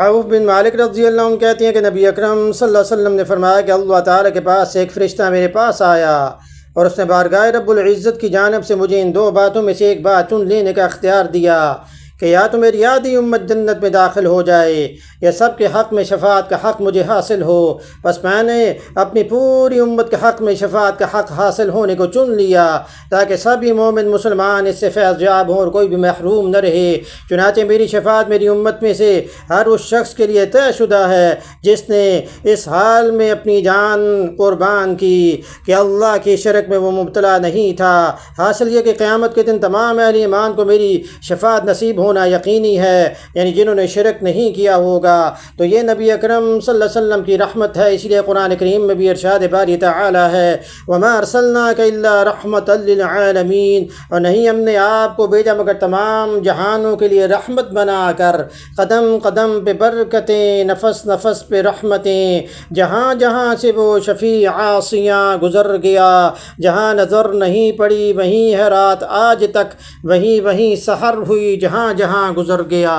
عوف بن مالک رضی اللہ عنہ کہتے ہیں کہ نبی اکرم صلی اللہ علیہ وسلم نے فرمایا کہ اللہ تعالیٰ کے پاس سے ایک فرشتہ میرے پاس آیا اور اس نے بارگاہ رب العزت کی جانب سے مجھے ان دو باتوں میں سے ایک بات چن لینے کا اختیار دیا کہ یا تو میری آدھی امت جنت میں داخل ہو جائے یا سب کے حق میں شفاعت کا حق مجھے حاصل ہو۔ بس میں نے اپنی پوری امت کے حق میں شفاعت کا حق حاصل ہونے کو چن لیا تاکہ سبھی مومن مسلمان اس سے فیض یاب ہوں اور کوئی بھی محروم نہ رہے۔ چنانچہ میری شفاعت میری امت میں سے ہر اس شخص کے لیے طے شدہ ہے جس نے اس حال میں اپنی جان قربان کی کہ اللہ کی شرک میں وہ مبتلا نہیں تھا۔ حاصل یہ کہ قیامت کے دن تمام اہل ایمان کو میری شفاعت نصیب ہونا یقینی ہے، یعنی جنہوں نے شرک نہیں کیا ہوگا۔ تو یہ نبی اکرم صلی اللہ علیہ وسلم کی رحمت ہے، اس لیے قرآن کریم میں بھی ارشاد باری تعالی ہے وَمَا أَرْسَلْنَاكَ إِلَّا رَحْمَةً لِّلْعَالَمِينَ، اور نہیں ہم نے آپ کو بھیجا مگر تمام جہانوں کے لیے رحمت بنا کر۔ قدم قدم پہ برکتیں، نفس نفس پہ رحمتیں، جہاں جہاں سے وہ شفیع عاصیاں گزر گیا، جہاں نظر نہیں پڑی وہیں ہے رات آج تک، وہیں وہیں سحر ہوئی جہاں جہاں گزر گیا۔